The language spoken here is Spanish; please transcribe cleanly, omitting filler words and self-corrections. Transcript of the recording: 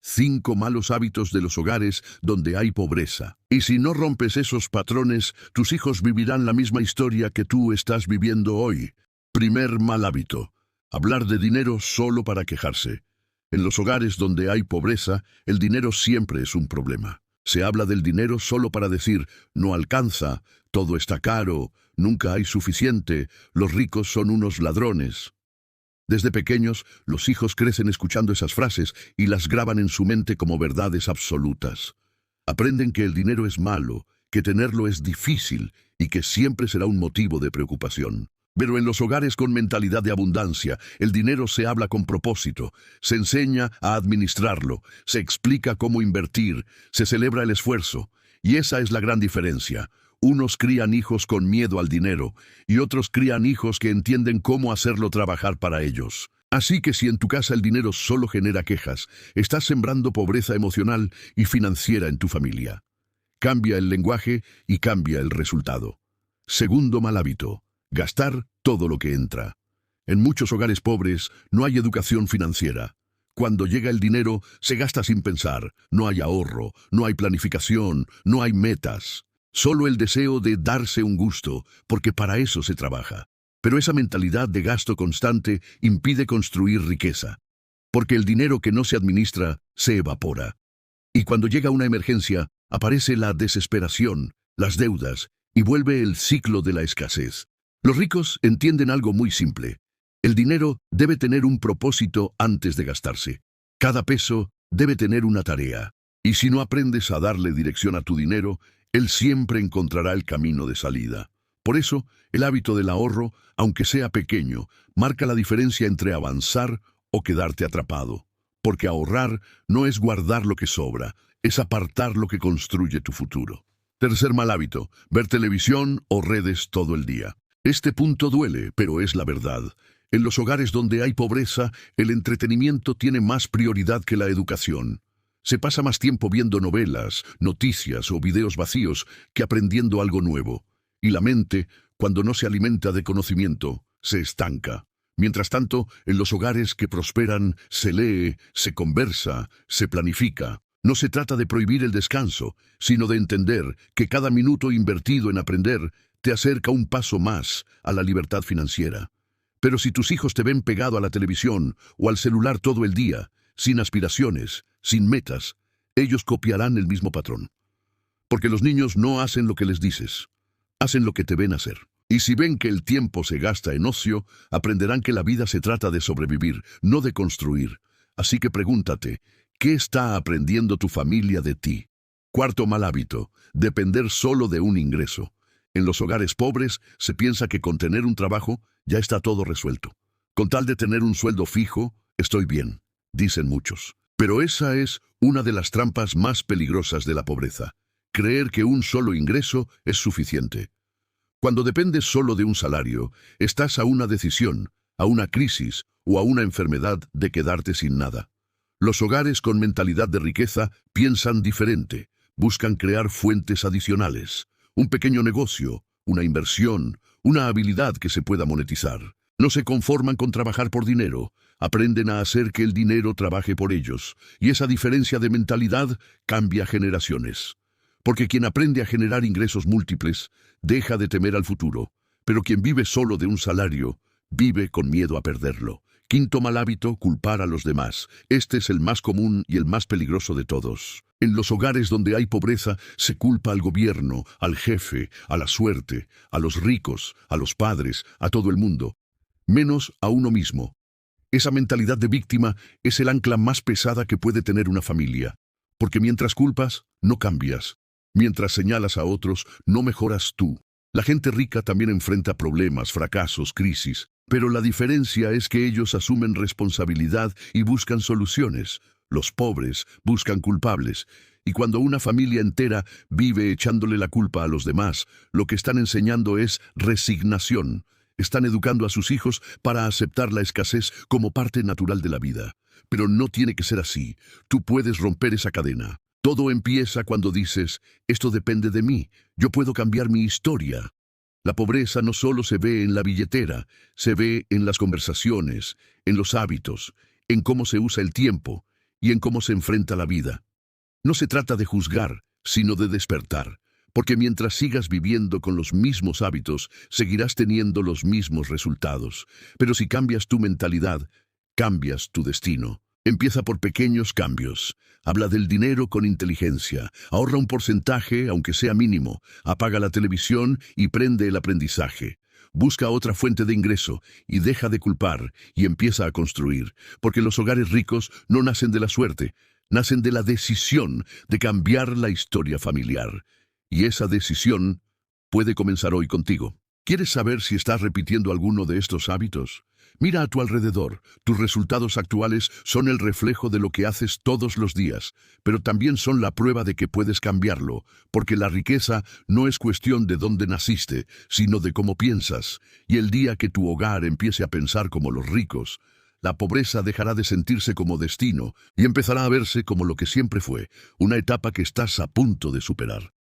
5 malos hábitos de los hogares donde hay pobreza. Y si no rompes esos patrones, tus hijos vivirán la misma historia que tú estás viviendo hoy. Primer mal hábito: hablar de dinero solo para quejarse. En los hogares donde hay pobreza, el dinero siempre es un problema. Se habla del dinero solo para decir, no alcanza, todo está caro, nunca hay suficiente, los ricos son unos ladrones. Desde pequeños, los hijos crecen escuchando esas frases y las graban en su mente como verdades absolutas. Aprenden que el dinero es malo, que tenerlo es difícil y que siempre será un motivo de preocupación. Pero en los hogares con mentalidad de abundancia, el dinero se habla con propósito, se enseña a administrarlo, se explica cómo invertir, se celebra el esfuerzo. Y esa es la gran diferencia. Unos crían hijos con miedo al dinero y otros crían hijos que entienden cómo hacerlo trabajar para ellos. Así que si en tu casa el dinero solo genera quejas, estás sembrando pobreza emocional y financiera en tu familia. Cambia el lenguaje y cambia el resultado. Segundo mal hábito: gastar todo lo que entra. En muchos hogares pobres no hay educación financiera. Cuando llega el dinero, se gasta sin pensar. No hay ahorro, no hay planificación, no hay metas. Solo el deseo de darse un gusto, porque para eso se trabaja. Pero esa mentalidad de gasto constante impide construir riqueza, porque el dinero que no se administra se evapora. Y cuando llega una emergencia, aparece la desesperación, las deudas, y vuelve el ciclo de la escasez. Los ricos entienden algo muy simple. El dinero debe tener un propósito antes de gastarse. Cada peso debe tener una tarea. Y si no aprendes a darle dirección a tu dinero, él siempre encontrará el camino de salida. Por eso, el hábito del ahorro, aunque sea pequeño, marca la diferencia entre avanzar o quedarte atrapado. Porque ahorrar no es guardar lo que sobra, es apartar lo que construye tu futuro. Tercer mal hábito: ver televisión o redes todo el día. Este punto duele, pero es la verdad. En los hogares donde hay pobreza, el entretenimiento tiene más prioridad que la educación. Se pasa más tiempo viendo novelas, noticias o videos vacíos que aprendiendo algo nuevo. Y la mente, cuando no se alimenta de conocimiento, se estanca. Mientras tanto, en los hogares que prosperan, se lee, se conversa, se planifica. No se trata de prohibir el descanso, sino de entender que cada minuto invertido en aprender te acerca un paso más a la libertad financiera. Pero si tus hijos te ven pegado a la televisión o al celular todo el día, sin aspiraciones, sin metas, ellos copiarán el mismo patrón. Porque los niños no hacen lo que les dices, hacen lo que te ven hacer. Y si ven que el tiempo se gasta en ocio, aprenderán que la vida se trata de sobrevivir, no de construir. Así que pregúntate, ¿qué está aprendiendo tu familia de ti? Cuarto mal hábito: depender solo de un ingreso. En los hogares pobres se piensa que con tener un trabajo ya está todo resuelto. Con tal de tener un sueldo fijo, estoy bien, dicen muchos. Pero esa es una de las trampas más peligrosas de la pobreza: creer que un solo ingreso es suficiente. Cuando dependes solo de un salario, estás a una decisión, a una crisis o a una enfermedad de quedarte sin nada. Los hogares con mentalidad de riqueza piensan diferente, buscan crear fuentes adicionales, un pequeño negocio, una inversión, una habilidad que se pueda monetizar. No se conforman con trabajar por dinero, aprenden a hacer que el dinero trabaje por ellos, y esa diferencia de mentalidad cambia generaciones. Porque quien aprende a generar ingresos múltiples, deja de temer al futuro, pero quien vive solo de un salario, vive con miedo a perderlo. Quinto mal hábito: culpar a los demás. Este es el más común y el más peligroso de todos. En los hogares donde hay pobreza, se culpa al gobierno, al jefe, a la suerte, a los ricos, a los padres, a todo el mundo, menos a uno mismo. Esa mentalidad de víctima es el ancla más pesada que puede tener una familia. Porque mientras culpas, no cambias. Mientras señalas a otros, no mejoras tú. La gente rica también enfrenta problemas, fracasos, crisis. Pero la diferencia es que ellos asumen responsabilidad y buscan soluciones. Los pobres buscan culpables. Y cuando una familia entera vive echándole la culpa a los demás, lo que están enseñando es resignación. Están educando a sus hijos para aceptar la escasez como parte natural de la vida. Pero no tiene que ser así. Tú puedes romper esa cadena. Todo empieza cuando dices, esto depende de mí, yo puedo cambiar mi historia. La pobreza no solo se ve en la billetera, se ve en las conversaciones, en los hábitos, en cómo se usa el tiempo, y en cómo se enfrenta la vida. No se trata de juzgar, sino de despertar, porque mientras sigas viviendo con los mismos hábitos, seguirás teniendo los mismos resultados. Pero si cambias tu mentalidad, cambias tu destino. Empieza por pequeños cambios. Habla del dinero con inteligencia. Ahorra un porcentaje, aunque sea mínimo. Apaga la televisión y prende el aprendizaje. Busca otra fuente de ingreso y deja de culpar y empieza a construir, porque los hogares ricos no nacen de la suerte, nacen de la decisión de cambiar la historia familiar. Y esa decisión puede comenzar hoy contigo. ¿Quieres saber si estás repitiendo alguno de estos hábitos? Mira a tu alrededor. Tus resultados actuales son el reflejo de lo que haces todos los días, pero también son la prueba de que puedes cambiarlo, porque la riqueza no es cuestión de dónde naciste, sino de cómo piensas. Y el día que tu hogar empiece a pensar como los ricos, la pobreza dejará de sentirse como destino y empezará a verse como lo que siempre fue, una etapa que estás a punto de superar.